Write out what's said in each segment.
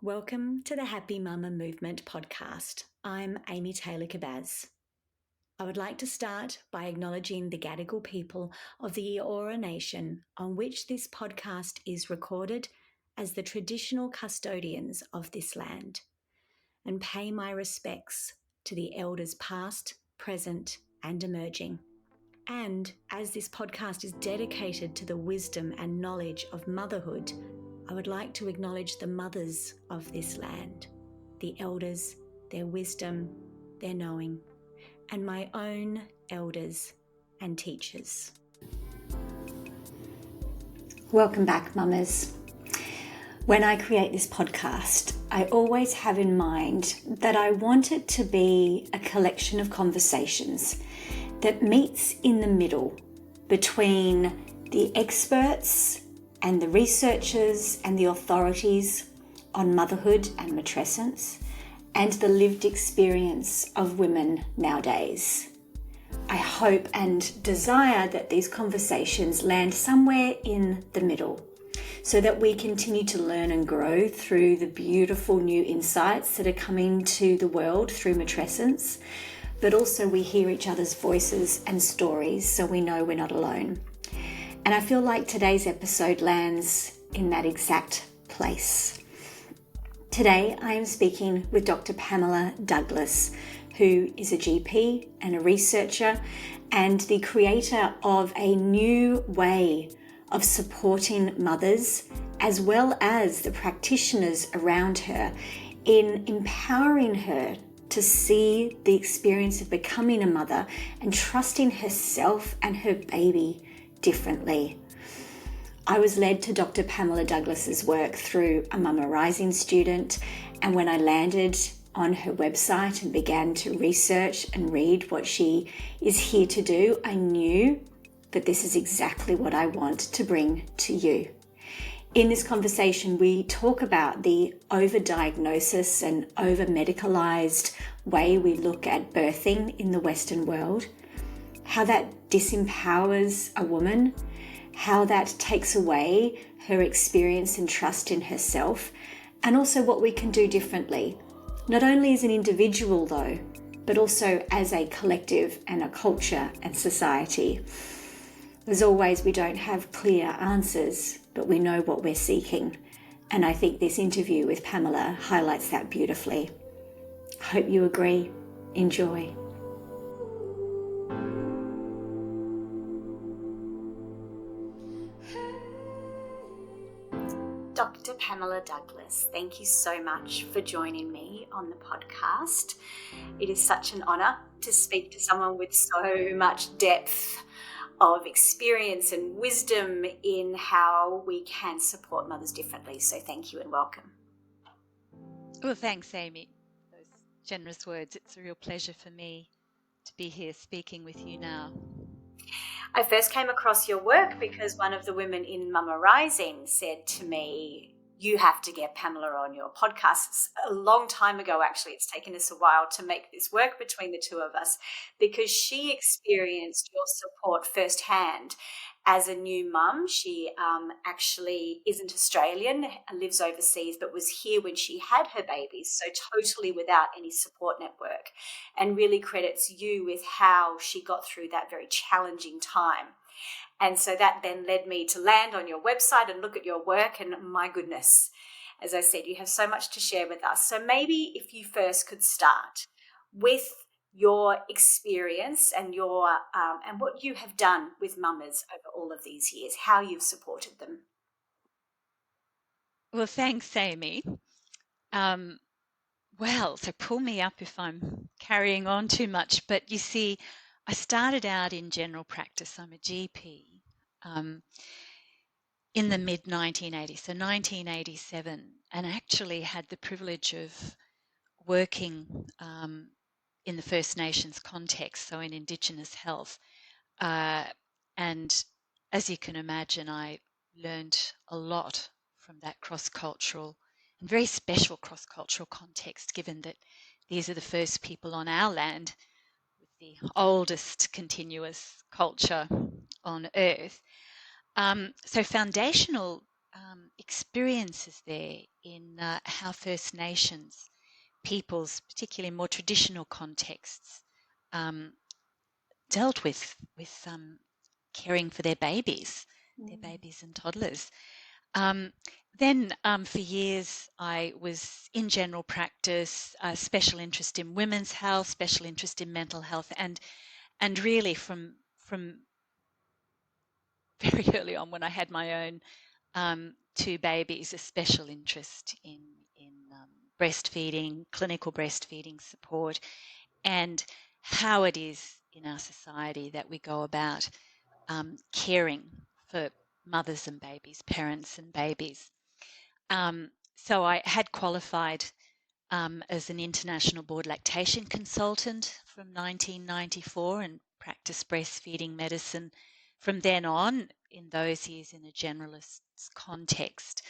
Welcome to the Happy Mama Movement podcast. I'm Amy Taylor-Kabbaz. I would like to start by acknowledging the Gadigal people of the Eora Nation on which this podcast is recorded as the traditional custodians of this land, and pay my respects to the elders past, present, and emerging. And as this podcast is dedicated to the wisdom and knowledge of motherhood, I would like to acknowledge the mothers of this land, the elders, their wisdom, their knowing, and my own elders and teachers. Welcome back, mamas. When I create this podcast, I always have in mind that I want it to be a collection of conversations that meets in the middle between the experts and the researchers and the authorities on motherhood and matrescence and the lived experience of women nowadays. I hope and desire that these conversations land somewhere in the middle so that we continue to learn and grow through the beautiful new insights that are coming to the world through matrescence, but also we hear each other's voices and stories so we know we're not alone. And I feel like today's episode lands in that exact place. Today, I am speaking with Dr. Pamela Douglas, who is a GP and a researcher and the creator of a new way of supporting mothers, as well as the practitioners around her, in empowering her to see the experience of becoming a mother and trusting herself and her baby differently. I was led to Dr. Pamela Douglas's work through a Mama Rising student, and when I landed on her website and began to research and read what she is here to do, I knew that this is exactly what I want to bring to you. In this conversation, we talk about the overdiagnosis and over-medicalized way we look at birthing in the Western world, how that disempowers a woman, how that takes away her experience and trust in herself, and also what we can do differently, not only as an individual though, but also as a collective and a culture and society. As always, we don't have clear answers, but we know what we're seeking. And I think this interview with Pamela highlights that beautifully. I hope you agree. Enjoy. Dr. Pamela Douglas, thank you so much for joining me on the podcast. It is such an honour to speak to someone with so much depth of experience and wisdom in how we can support mothers differently. So thank you and welcome. Well, thanks, Amy. Those generous words. It's a real pleasure for me to be here speaking with you now. I first came across your work because one of the women in Mama Rising said to me, you have to get Pamela on your podcast. It's a long time ago, actually. It's taken us a while to make this work between the two of us because she experienced your support firsthand as a new mum. She actually isn't Australian, lives overseas, but was here when she had her babies, so totally without any support network, and really credits you with how she got through that very challenging time. And so that then led me to land on your website and look at your work, and my goodness, as I said, you have so much to share with us. So maybe if you first could start with your experience and your and what you have done with mamas over all of these years, how you've supported them. Well, thanks, Amy. So pull me up if I'm carrying on too much. But you see, I started out in general practice. I'm a GP in the mid-1980s, so 1987, and actually had the privilege of working in the First Nations context, so in Indigenous health. And as you can imagine, I learned a lot from that cross-cultural and very special cross-cultural context, given that these are the first people on our land with the oldest continuous culture on Earth. So foundational experiences there in how First Nations peoples, particularly in more traditional contexts, um, dealt with caring for their babies and toddlers. Then for years I was in general practice, special interest in women's health, special interest in mental health, and really from very early on when I had my own two babies, a special interest in breastfeeding, clinical breastfeeding support, and how it is in our society that we go about caring for mothers and babies, parents and babies. So I had qualified as an international board lactation consultant from 1994 and practiced breastfeeding medicine from then on, in those years in a generalist context.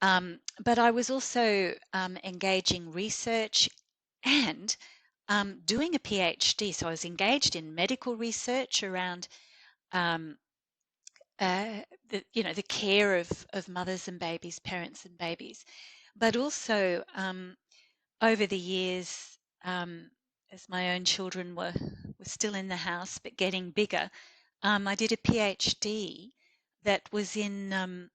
But I was also engaging research and doing a PhD. So I was engaged in medical research around um, the care of mothers and babies, parents and babies, but also over the years, as my own children were still in the house but getting bigger, I did a PhD that was in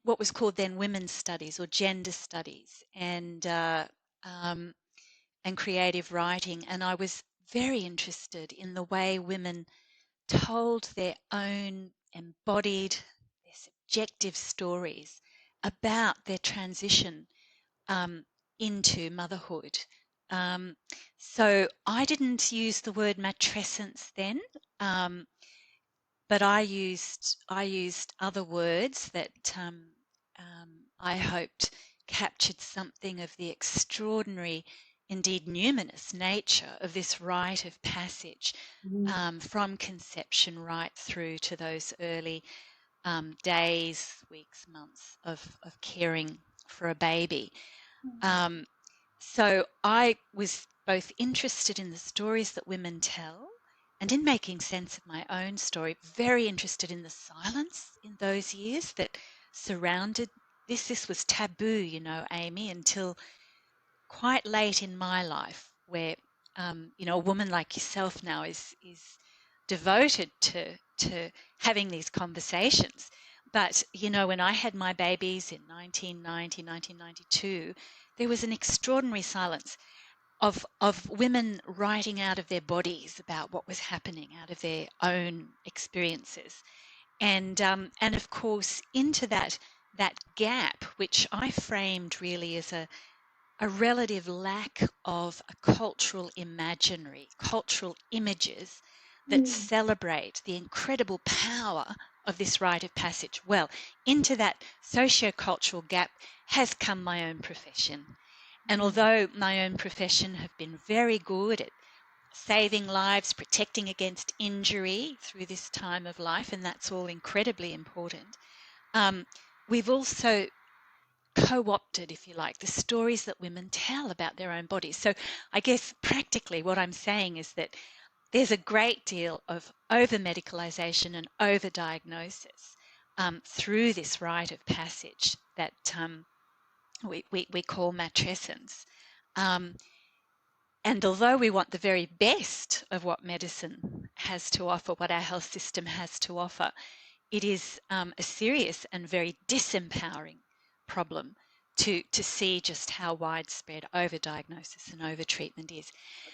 what was called then women's studies or gender studies and creative writing, and I was very interested in the way women told their own embodied, their subjective stories about their transition into motherhood. So I didn't use the word matrescence then, but I used other words that I hoped captured something of the extraordinary, indeed numinous nature of this rite of passage from conception right through to those early days, weeks, months of caring for a baby. So I was both interested in the stories that women tell and in making sense of my own story, very interested in the silence in those years that surrounded this. This was taboo, you know, Amy, until quite late in my life, where a woman like yourself now is devoted to having these conversations. But when I had my babies in 1990, 1992, there was an extraordinary silence of women writing out of their bodies about what was happening, out of their own experiences, and of course into that gap, which I framed really as a relative lack of a cultural imaginary, cultural images that celebrate the incredible power of this rite of passage. Well, into that socio-cultural gap has come my own profession. And although my own profession have been very good at saving lives, protecting against injury through this time of life, and that's all incredibly important, we've also co-opted, if you like, the stories that women tell about their own bodies. So I guess practically what I'm saying is that there's a great deal of over-medicalisation and over-diagnosis through this rite of passage that we call matrescence. And although we want the very best of what medicine has to offer, what our health system has to offer, it is a serious and very disempowering problem to see just how widespread overdiagnosis and overtreatment is.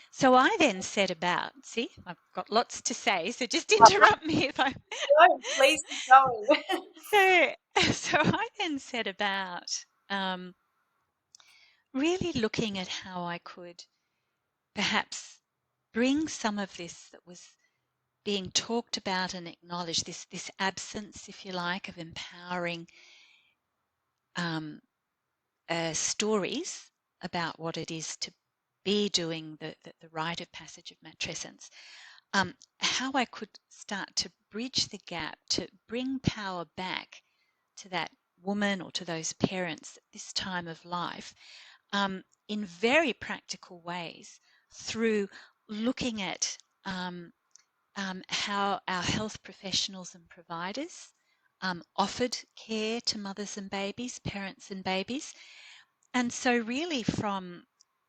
So I then set about, see, I've got lots to say, so just interrupt me if I... No, please keep going. So I then set about really looking at how I could perhaps bring some of this that was being talked about and acknowledged, this absence, if you like, of empowering stories about what it is to be doing the rite of passage of matrescence, how I could start to bridge the gap, to bring power back to that woman or to those parents at this time of life in very practical ways through looking at how our health professionals and providers offered care to mothers and babies, parents and babies. And so really from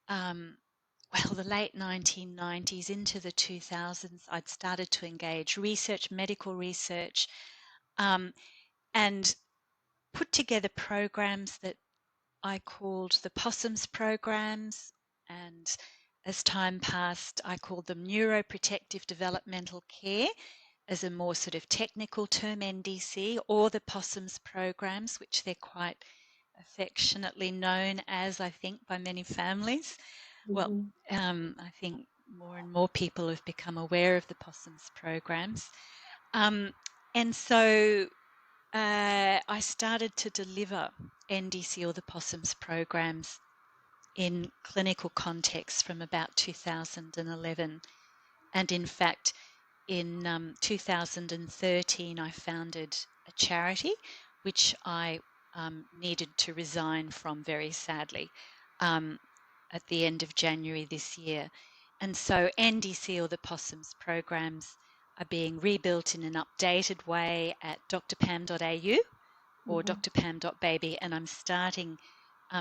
the late 1990s into the 2000s, I'd started to engage research, medical research, and put together programs that I called the Possums Programs, and as time passed, I called them Neuroprotective Developmental Care as a more sort of technical term, NDC, or the Possums Programs, which they're quite affectionately known as, I think, by many families. Well, I think more and more people have become aware of the Possums Programs. And so I started to deliver NDC or the Possums Programs in clinical contexts from about 2011. And in fact, in 2013, I founded a charity, which I needed to resign from very sadly at the end of January this year. And so NDC or the Possums Programs are being rebuilt in an updated way at drpam.au or drpam.baby, and I'm starting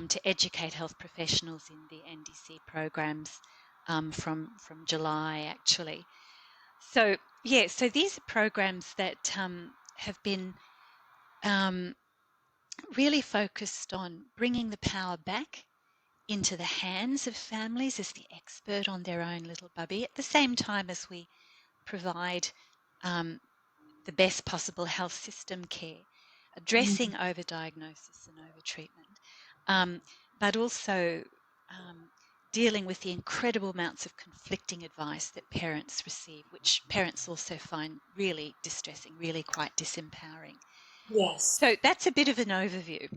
to educate health professionals in the NDC programs from July, actually. So so these are programs that have been really focused on bringing the power back into the hands of families as the expert on their own little bubby, at the same time as we provide the best possible health system care, addressing overdiagnosis and overtreatment, but also dealing with the incredible amounts of conflicting advice that parents receive, which parents also find really distressing, really quite disempowering. Yes. So that's a bit of an overview.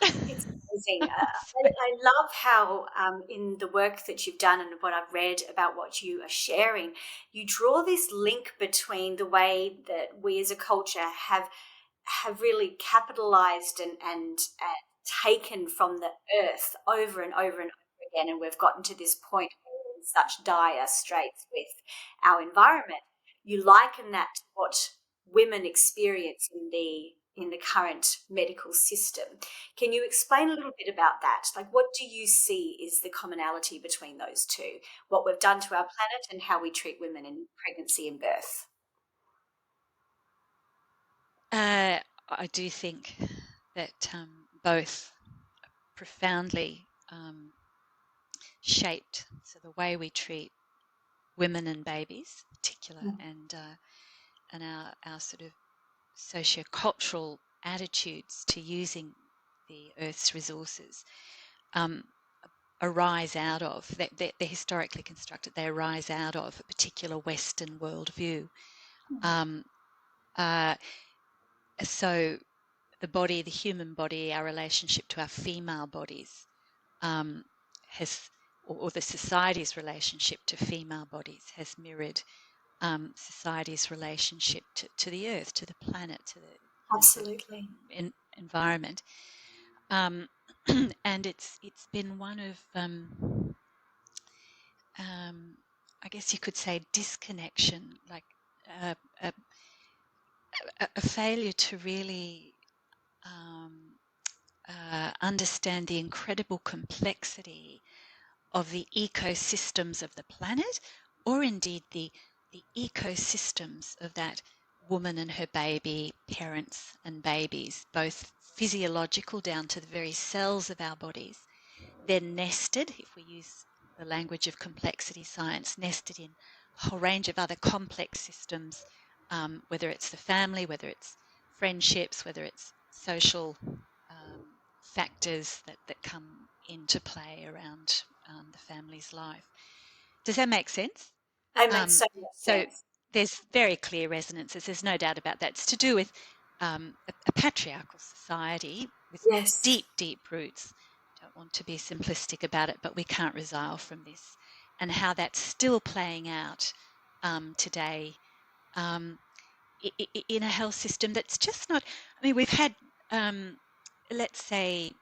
It's amazing. I love how in the work that you've done and what I've read about what you are sharing, you draw this link between the way that we as a culture have really capitalized and taken from the earth over and over and over again, and we've gotten to this point where we're in such dire straits with our environment. You liken that to what women experience in the current medical system. Can you explain a little bit about that? Like, what do you see is the commonality between those two? What we've done to our planet and how we treat women in pregnancy and birth? I do think that both profoundly shaped the way we treat women and babies, in particular, and our sort of sociocultural attitudes to using the Earth's resources arise out of, they're historically constructed, they arise out of a particular Western worldview. So the body, the human body, our relationship to our female bodies or the society's relationship to female bodies has mirrored society's relationship to the earth, to the planet, to the Absolutely environment, and it's been one of I guess you could say disconnection, like a failure to really understand the incredible complexity of the ecosystems of the planet, or indeed the ecosystems of that woman and her baby, parents and babies, both physiological down to the very cells of our bodies, then nested, if we use the language of complexity science, nested in a whole range of other complex systems, whether it's the family, whether it's friendships, whether it's social factors that come into play around the family's life. Does that make sense? It makes so much sense. So there's very clear resonances. There's no doubt about that. It's to do with a patriarchal society with deep, deep roots. Don't want to be simplistic about it, but we can't resile from this, and how that's still playing out today in a health system that's just not. I mean, we've had, let's say,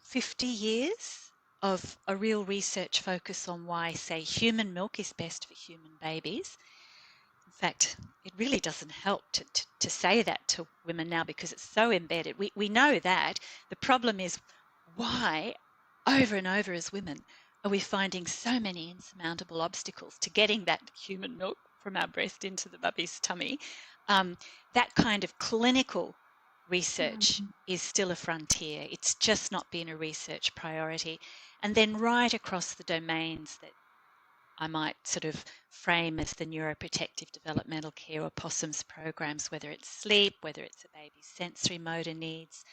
50 years of a real research focus on why, say, human milk is best for human babies. In fact, it really doesn't help to say that to women now because it's so embedded. We know that. The problem is why, over and over as women, are we finding so many insurmountable obstacles to getting that human milk from our breast into the baby's tummy? That kind of clinical research is still a frontier. It's just not been a research priority. And then right across the domains that I might sort of frame as the neuroprotective developmental care or Possums programs, whether it's sleep, whether it's a baby's sensory motor needs,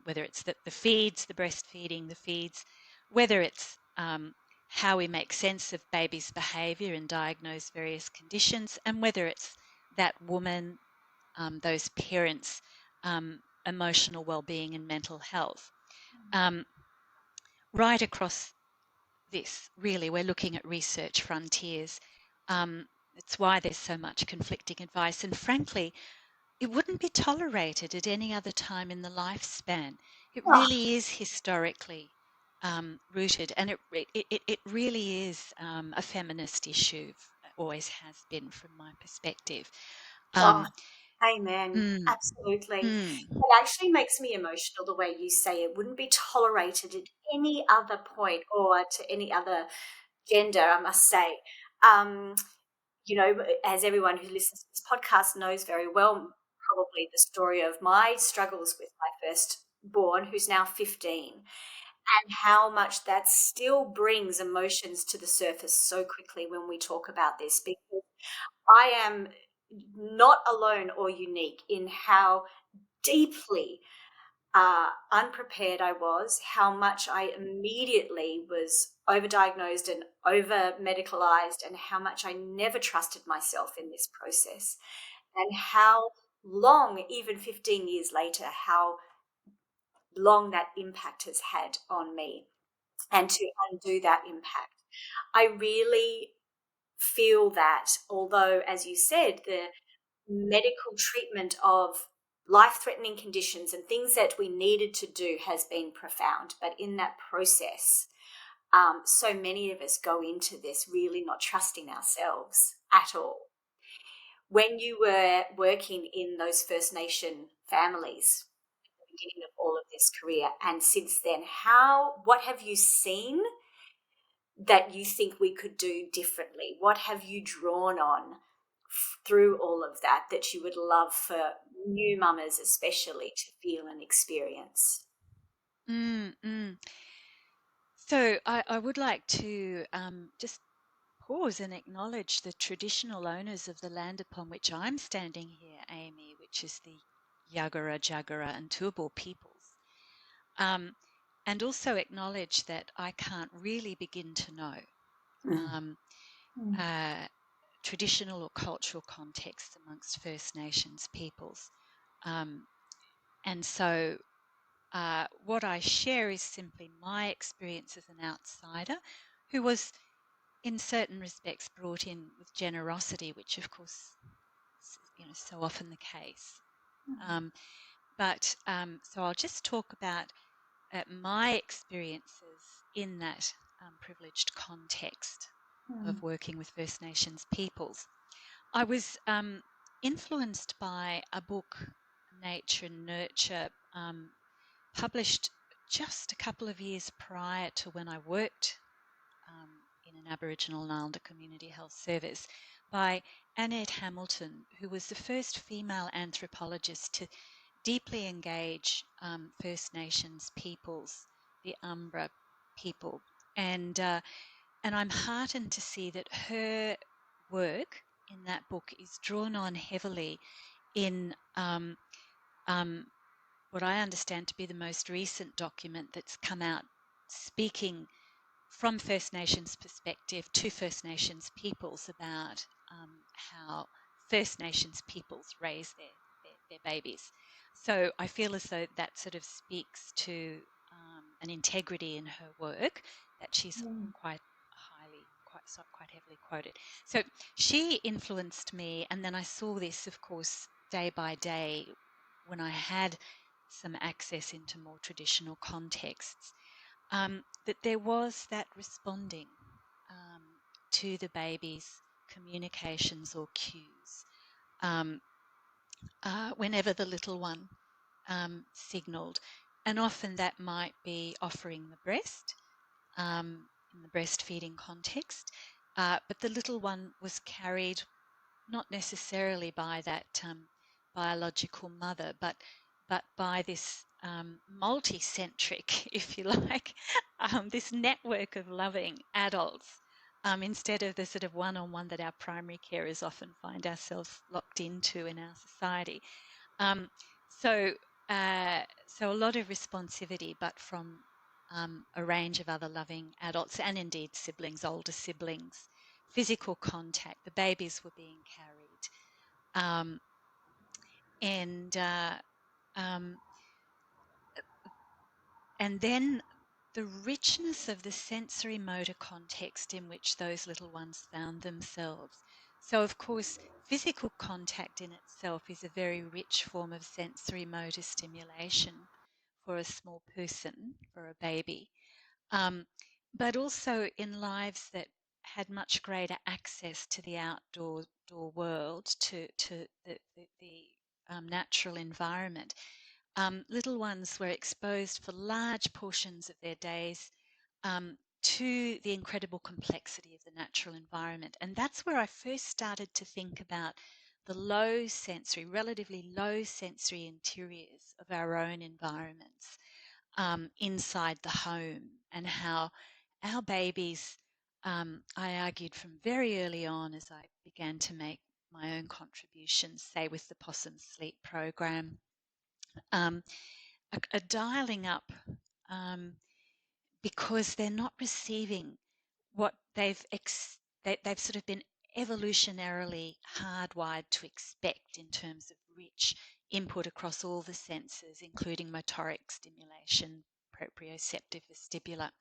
whether it's the feeds, the breastfeeding, the feeds, whether it's how we make sense of baby's behaviour and diagnose various conditions, and whether it's that woman, those parents' emotional well-being and mental health. Right across this, really, we're looking at research frontiers. It's why there's so much conflicting advice, and frankly, it wouldn't be tolerated at any other time in the lifespan. It Oh, really is historically rooted, and it really is a feminist issue, always has been from my perspective. oh, Um, amen. mm, Absolutely. mm, It actually makes me emotional the way you say it wouldn't be tolerated at any other point or to any other gender, I must say. Um, as everyone who listens to this podcast knows very well, probably the story of my struggles with my firstborn, who's now 15, and how much that still brings emotions to the surface so quickly when we talk about this, because I am not alone or unique in how deeply unprepared I was, how much I immediately was overdiagnosed and over medicalized, and how much I never trusted myself in this process, and how long, even 15 years later, how long that impact has had on me. And to undo that impact, I really feel that, although, as you said, the medical treatment of life-threatening conditions and things that we needed to do has been profound, but in that process, so many of us go into this really not trusting ourselves at all. When you were working in those First Nation families at the beginning of all of this career, and since then, what have you seen that you think we could do differently? What have you drawn on through all of that you would love for new mamas especially to feel and experience? mm, mm. So I would like to just pause and acknowledge the traditional owners of the land upon which I'm standing here, Amy, which is the Yagara, Jagara, and Turrbal peoples, and also acknowledge that I can't really begin to know um, uh, traditional or cultural contexts amongst First Nations peoples. And so what I share is simply my experience as an outsider who was in certain respects brought in with generosity, which of course is so often the case. So I'll just talk about my experiences in that privileged context of working with First Nations peoples. I was influenced by a book, Nature and Nurture, published just a couple of years prior to when I worked in an Aboriginal and Islander community health service by Annette Hamilton, who was the first female anthropologist to deeply engage First Nations peoples, the Umbra people. And I'm heartened to see that her work in that book is drawn on heavily in what I understand to be the most recent document that's come out speaking from First Nations perspective to First Nations peoples about how First Nations peoples raise their babies. So I feel as though that sort of speaks to an integrity in her work that she's quite heavily quoted. So she influenced me, and then I saw this, of course, day by day when I had some access into more traditional contexts, that there was that responding to the babies communications or cues whenever the little one signaled. And often that might be offering the breast in the breastfeeding context, but the little one was carried not necessarily by that biological mother, but by this multi-centric, if you like, this network of loving adults, instead of the sort of one-on-one that our primary carers often find ourselves locked into in our society. So a lot of responsivity, but from a range of other loving adults and indeed siblings, older siblings, physical contact. The babies were being carried. And then the richness of the sensory motor context in which those little ones found themselves. So, of course, physical contact in itself is a very rich form of sensory motor stimulation for a small person, for a baby. But also in lives that had much greater access to the outdoor world, to the natural environment. Little ones were exposed for large portions of their days to the incredible complexity of the natural environment. And that's where I first started to think about the low sensory, relatively low sensory interiors of our own environments inside the home, and how our babies, I argued from very early on as I began to make my own contributions, say with the Possums Sleep program, are dialing up because they're not receiving what they've sort of been evolutionarily hardwired to expect in terms of rich input across all the senses, including motoric stimulation, proprioceptive, vestibular.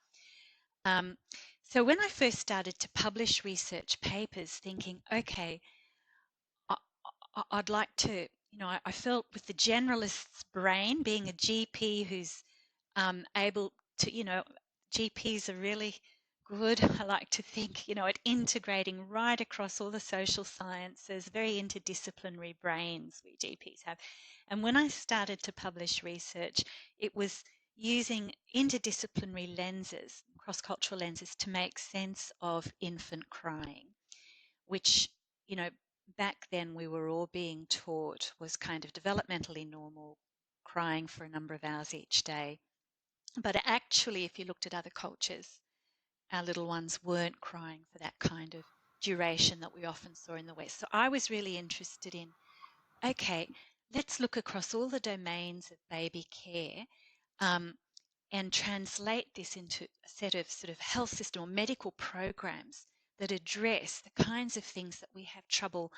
So when I first started to publish research papers, thinking, okay, I'd like to, I felt with the generalist's brain, being a GP who's able to, GPs are really good, I like to think, at integrating right across all the social sciences, very interdisciplinary brains we GPs have. And when I started to publish research, it was using interdisciplinary lenses, cross-cultural lenses, to make sense of infant crying, which, back then we were all being taught was kind of developmentally normal, crying for a number of hours each day. But actually, if you looked at other cultures, our little ones weren't crying for that kind of duration that we often saw in the West. So I was really interested in, okay, let's look across all the domains of baby care and translate this into a set of sort of health system or medical programs that address the kinds of things that we have trouble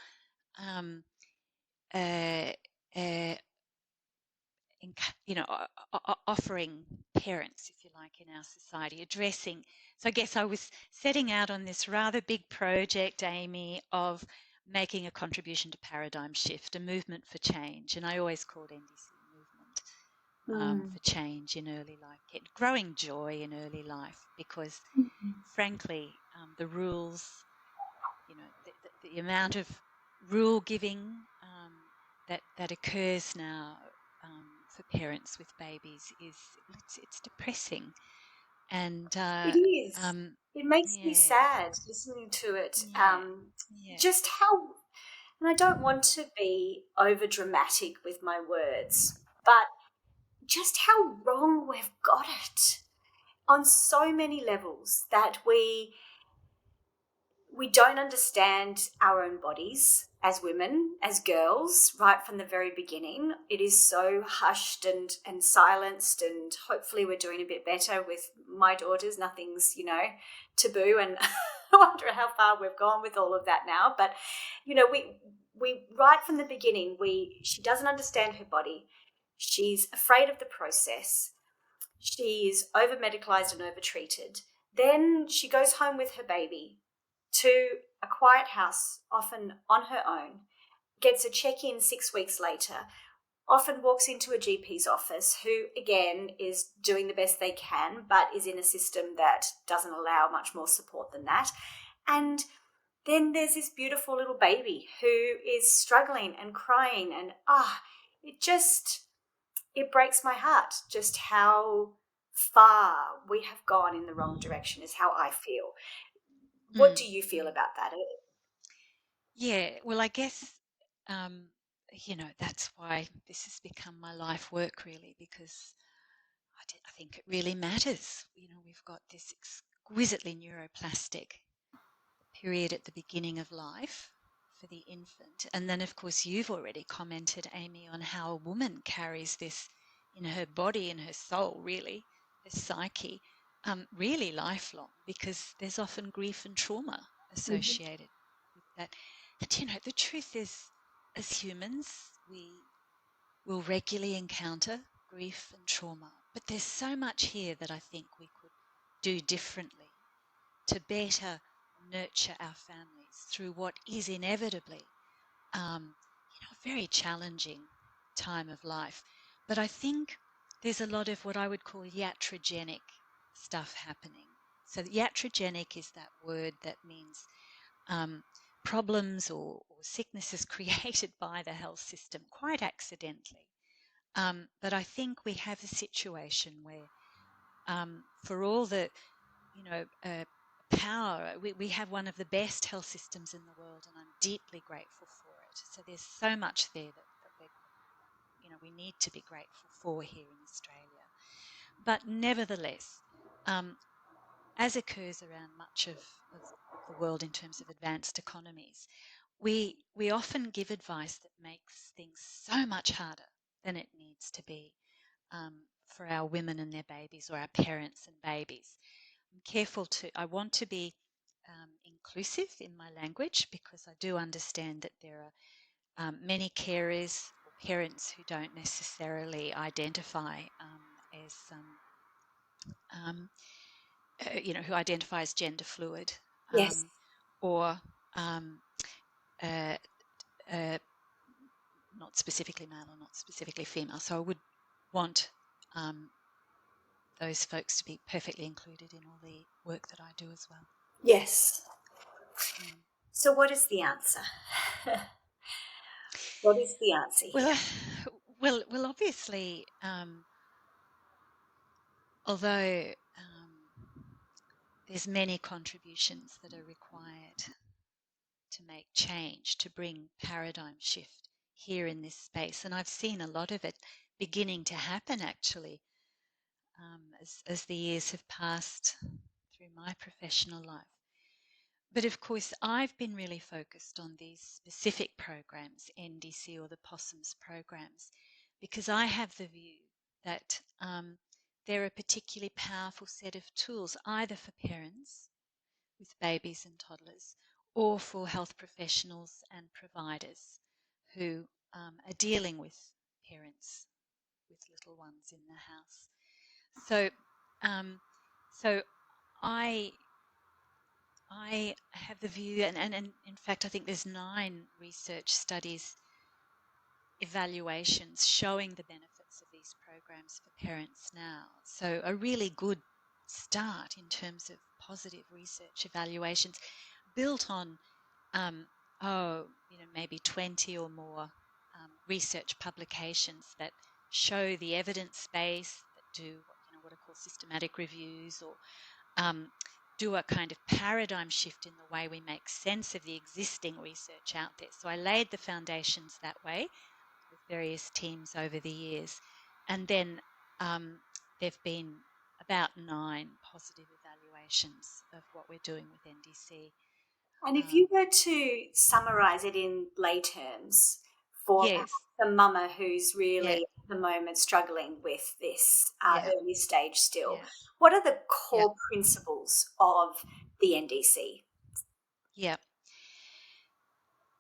offering parents, if you like, in our society, addressing. So I guess I was setting out on this rather big project, Amy, of making a contribution to paradigm shift, a movement for change. And I always called NDC movement for change in early life, growing joy in early life, because frankly, the rules, the amount of rule giving that occurs now for parents with babies it's depressing, and it is. It makes me sad listening to it. Just how, and I don't want to be over dramatic with my words, but just how wrong we've got it on so many levels, that we don't understand our own bodies as women, as girls, right from the very beginning. It is so hushed and silenced, and hopefully we're doing a bit better with my daughters. Nothing's, taboo, and I wonder how far we've gone with all of that now. But, we right from the beginning, she doesn't understand her body. She's afraid of the process. She's over-medicalized and over-treated. Then she goes home with her baby to a quiet house, often on her own, gets a check-in 6 weeks later, often walks into a GP's office, who, again, is doing the best they can, but is in a system that doesn't allow much more support than that. And then there's this beautiful little baby who is struggling and crying, and it breaks my heart just how far we have gone in the wrong direction, is how I feel. What do you feel about that? Yeah, well, I guess, that's why this has become my life work, really, because I think it really matters. We've got this exquisitely neuroplastic period at the beginning of life for the infant. And then, of course, you've already commented, Amy, on how a woman carries this in her body, in her soul, really, her psyche, really lifelong, because there's often grief and trauma associated with that. But, the truth is, as humans, we will regularly encounter grief and trauma. But there's so much here that I think we could do differently to better nurture our families through what is inevitably, a very challenging time of life. But I think there's a lot of what I would call iatrogenic stuff happening. So iatrogenic is that word that means problems or sicknesses created by the health system quite accidentally. But I think we have a situation where, for all the, power, we have one of the best health systems in the world, and I'm deeply grateful for it. So there's so much there that we need to be grateful for here in Australia. But nevertheless, as occurs around much of the world in terms of advanced economies, we often give advice that makes things so much harder than it needs to be, for our women and their babies, or our parents and babies. I want to be inclusive in my language, because I do understand that there are many carers or parents who don't necessarily identify as, who identify as gender fluid, Yes. or uh, uh, not specifically male or not specifically female. So I would want those folks to be perfectly included in all the work that I do as well. Yes. So what is the answer? What is the answer here? Well, obviously, although there's many contributions that are required to make change, to bring paradigm shift here in this space, and I've seen a lot of it beginning to happen, actually, as the years have passed through my professional life. But of course, I've been really focused on these specific programs, NDC or the Possums Programs, because I have the view that they're a particularly powerful set of tools, either for parents with babies and toddlers, or for health professionals and providers who are dealing with parents with little ones in the house. So I have the view, and in fact, I think there's 9 research studies, evaluations showing the benefits of these programs for parents now. So a really good start in terms of positive research evaluations built on, maybe 20 or more research publications that show the evidence base, that do what are called systematic reviews, or do a kind of paradigm shift in the way we make sense of the existing research out there. So I laid the foundations that way with various teams over the years. And then there have been about 9 positive evaluations of what we're doing with NDC. And if you were to summarize it in lay terms for Yes. the mama who's really Yeah. at the moment struggling with this Yeah. early stage still, Yeah. what are the core principles of the NDC? Yeah.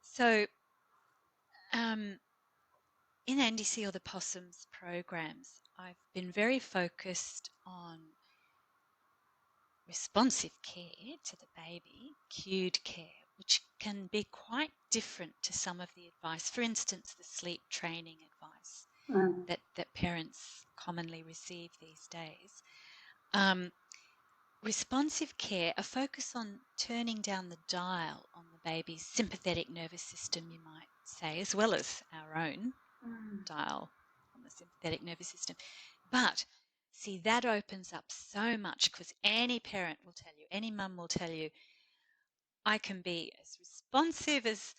So in NDC or the Possums Programs, I've been very focused on responsive care to the baby, cued care, which can be quite different to some of the advice. For instance, the sleep training advice that parents commonly receive these days. responsive care, a focus on turning down the dial on the baby's sympathetic nervous system, you might say, as well as our own dial on the sympathetic nervous system. But see, that opens up so much, because any parent will tell you, any mum will tell you, I can be as responsive as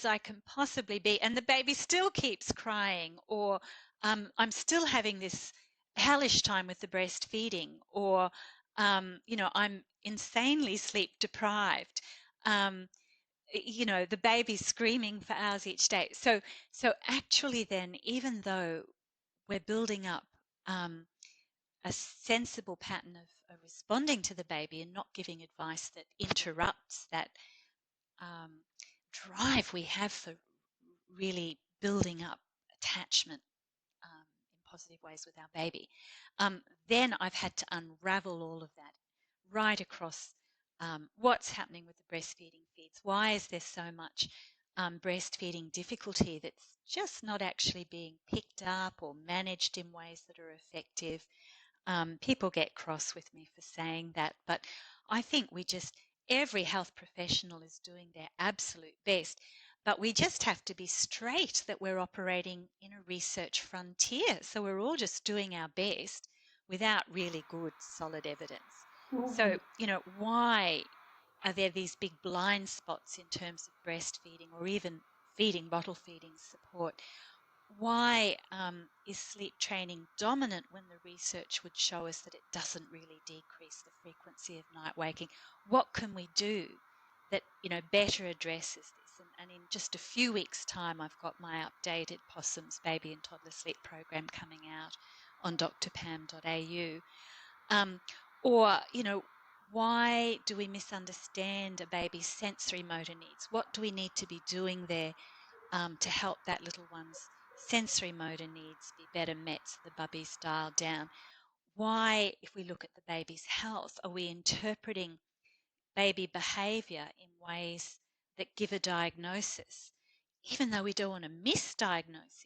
I can possibly be, and the baby still keeps crying, or I'm still having this hellish time with the breastfeeding, or I'm insanely sleep deprived. The baby's screaming for hours each day. So actually, then, even though we're building up a sensible pattern of responding to the baby and not giving advice that interrupts that drive we have for really building up attachment in positive ways with our baby, then I've had to unravel all of that right across what's happening with the breastfeeding feeds. Why is there so much breastfeeding difficulty that's just not actually being picked up or managed in ways that are effective? People get cross with me for saying that, but I think every health professional is doing their absolute best, but we just have to be straight that we're operating in a research frontier. So we're all just doing our best without really good, solid evidence. So, why are there these big blind spots in terms of breastfeeding or even feeding, bottle feeding support? Why is sleep training dominant when the research would show us that it doesn't really decrease the frequency of night waking? What can we do that better addresses this? And in just a few weeks' time, I've got my updated Possums Baby and Toddler Sleep program coming out on drpam.au. Or why do we misunderstand a baby's sensory motor needs? What do we need to be doing there to help that little one's sensory motor needs be better met so the bubby's dialed down? Why, if we look at the baby's health, are we interpreting baby behaviour in ways that give a diagnosis, even though we don't want to miss diagnoses?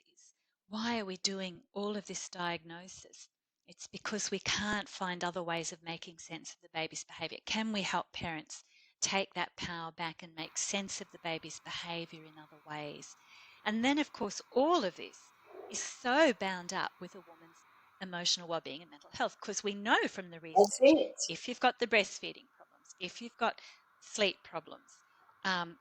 Why are we doing all of this diagnosis? It's because we can't find other ways of making sense of the baby's behaviour. Can we help parents take that power back and make sense of the baby's behaviour in other ways? And then, of course, all of this is so bound up with a woman's emotional well-being and mental health, because we know from the research, if you've got the breastfeeding problems, if you've got sleep problems,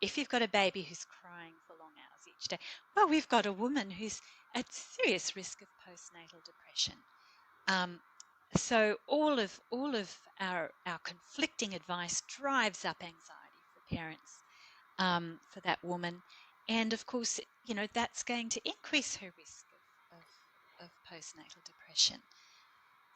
if you've got a baby who's crying for long hours each day, well, we've got a woman who's at serious risk of postnatal depression. So all of our conflicting advice drives up anxiety for parents, for that woman, and of course, that's going to increase her risk of postnatal depression.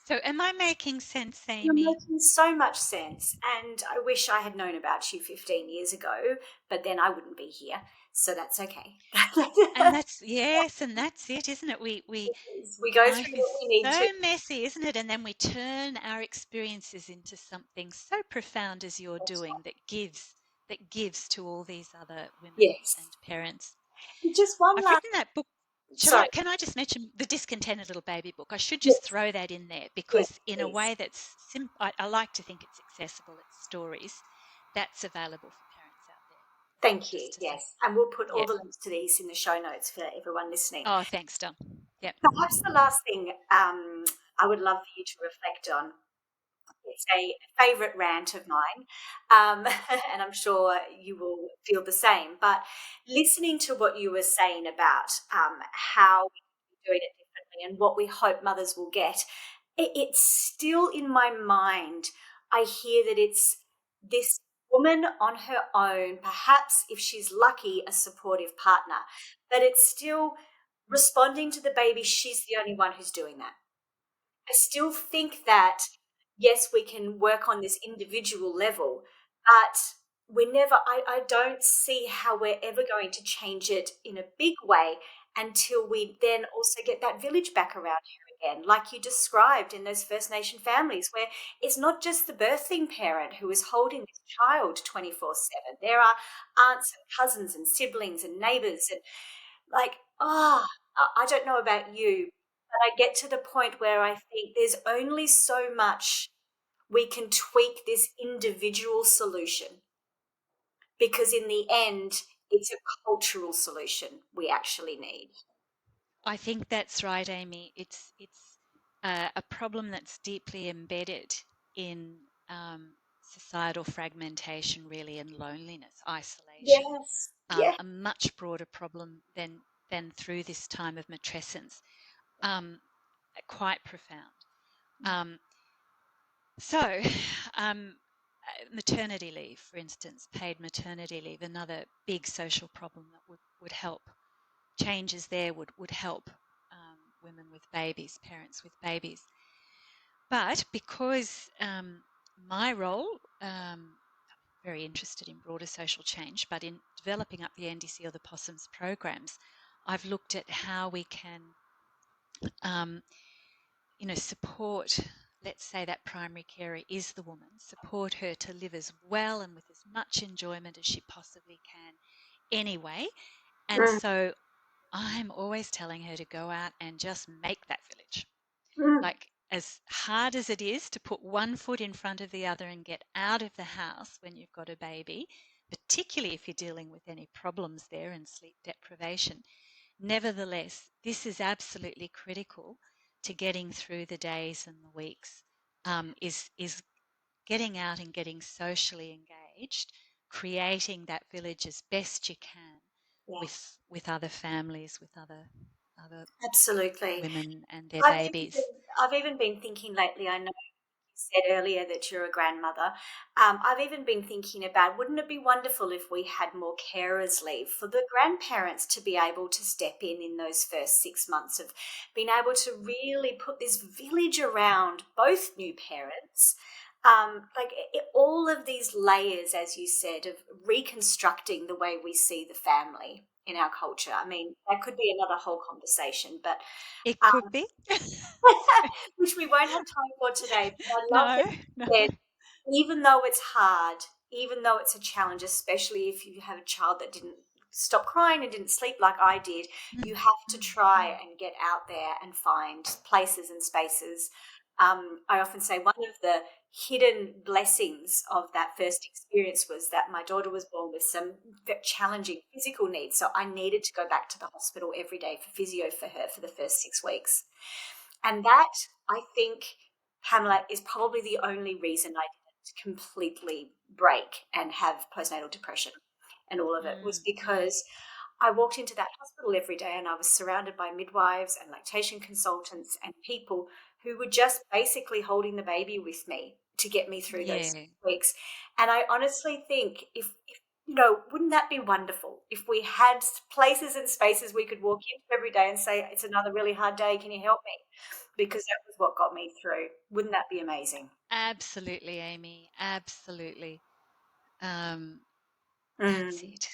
So am I making sense, Amy? You're making so much sense, and I wish I had known about you 15 years ago, but then I wouldn't be here, so that's okay. And that's it, isn't it? We go life through is what we need so to. messy, isn't it? And then we turn our experiences into something so profound as you're doing that gives to all these other women Yes. and parents. Just one I've last. written that book. Sorry. Can I just mention the Discontented Little Baby Book? I should just throw that in there, because in a way that's I like to think it's accessible. It's stories that's available for parents out there. Thank you. Yes, and we'll put all the links to these in the show notes for everyone listening. Oh, thanks, Don. Yep. Perhaps the last thing I would love for you to reflect on. It's a favourite rant of mine, and I'm sure you will feel the same. But listening to what you were saying about how we're doing it differently and what we hope mothers will get, it's still in my mind. I hear that it's this woman on her own, perhaps if she's lucky, a supportive partner, but it's still responding to the baby. She's the only one who's doing that. I still think that, yes, we can work on this individual level, but I don't see how we're ever going to change it in a big way until we then also get that village back around here again, like you described in those First Nation families, where it's not just the birthing parent who is holding this child 24/7. There are aunts and cousins and siblings and neighbors, and I don't know about you, but I get to the point where I think there's only so much we can tweak this individual solution, because in the end, it's a cultural solution we actually need. I think that's right, Amy. It's a problem that's deeply embedded in societal fragmentation, really, and loneliness, isolation. Yes. Yeah. A much broader problem than through this time of matrescence. Quite profound. So, maternity leave, for instance, paid maternity leave, another big social problem that would help. Changes there would help women with babies, parents with babies. But because my role, I'm very interested in broader social change, but in developing up the NDC or the Possums Programs, I've looked at how we can, support, let's say that primary carer is the woman, support her to live as well and with as much enjoyment as she possibly can anyway. And so I'm always telling her to go out and just make that village. Like, as hard as it is to put one foot in front of the other and get out of the house when you've got a baby, particularly if you're dealing with any problems there and sleep deprivation, nevertheless, this is absolutely critical to getting through the days and the weeks, is getting out and getting socially engaged, creating that village as best you can. Yes. with other families, with other Absolutely. women and their I've babies. I've even been thinking lately, I know you said earlier that you're a grandmother. I've even been thinking about, wouldn't it be wonderful if we had more carers leave for the grandparents to be able to step in those first 6 months of being able to really put this village around both new parents. All of these layers, as you said, of reconstructing the way we see the family in our culture. I mean, that could be another whole conversation, but it could be, which we won't have time for today. But I love no. that, even though it's hard, even though it's a challenge, especially if you have a child that didn't stop crying and didn't sleep like I did, you have to try and get out there and find places and spaces. I often say one of the hidden blessings of that first experience was that my daughter was born with some challenging physical needs. So I needed to go back to the hospital every day for physio for her for the first 6 weeks. And that, I think, Pamela, is probably the only reason I didn't completely break and have postnatal depression and all of it, was because I walked into that hospital every day and I was surrounded by midwives and lactation consultants and people who were just basically holding the baby with me to get me through those weeks. And I honestly think if wouldn't that be wonderful if we had places and spaces we could walk into every day and say, it's another really hard day, can you help me? Because that was what got me through. Wouldn't that be amazing? Absolutely, Amy. Absolutely. That's it.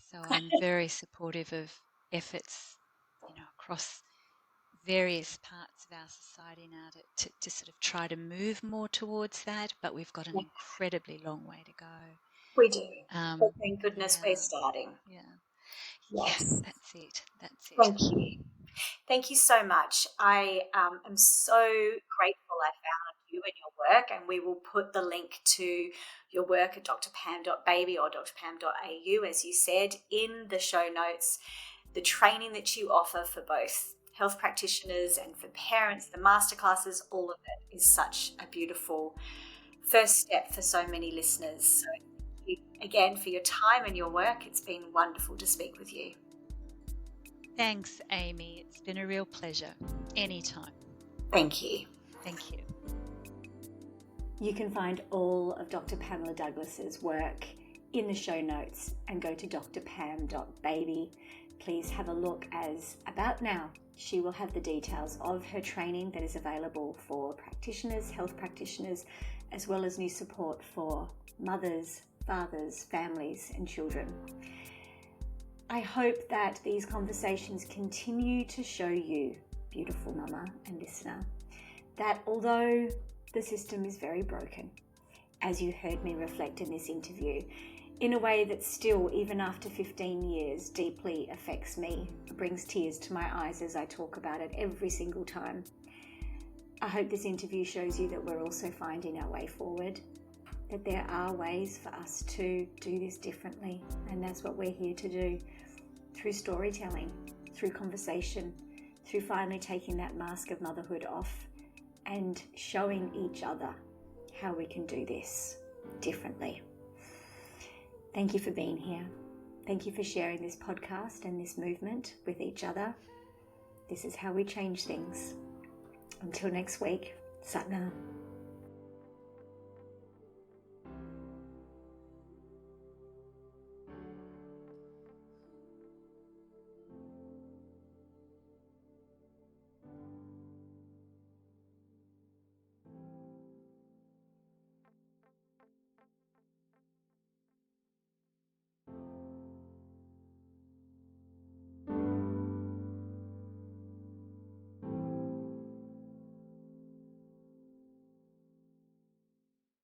So I'm very supportive of efforts, across various parts of our society now to sort of try to move more towards that, but we've got an incredibly long way to go. We do. But thank goodness we're starting. Yeah. Yes. Yeah, that's it. Thank you. Thank you so much. I am so grateful I found you and your work, and we will put the link to your work at drpam.baby or drpam.au, as you said, in the show notes. The training that you offer for both health practitioners and for parents, the masterclasses, all of it is such a beautiful first step for so many listeners. So thank you again for your time and your work. It's been wonderful to speak with you. Thanks, Amy. It's been a real pleasure. Anytime. Thank you. Thank you. You can find all of Dr. Pamela Douglas's work in the show notes and go to drpam.baby. Please have a look, as about now she will have the details of her training that is available for practitioners, health practitioners, as well as new support for mothers, fathers, families and children. I hope that these conversations continue to show you, beautiful mama and listener, that although the system is very broken, as you heard me reflect in this interview, in a way that still, even after 15 years, deeply affects me, brings tears to my eyes as I talk about it every single time, I hope this interview shows you that we're also finding our way forward, that there are ways for us to do this differently, and that's what we're here to do, through storytelling, through conversation, through finally taking that mask of motherhood off and showing each other how we can do this differently. Thank you for being here. Thank you for sharing this podcast and this movement with each other. This is how we change things. Until next week, Sat Nam.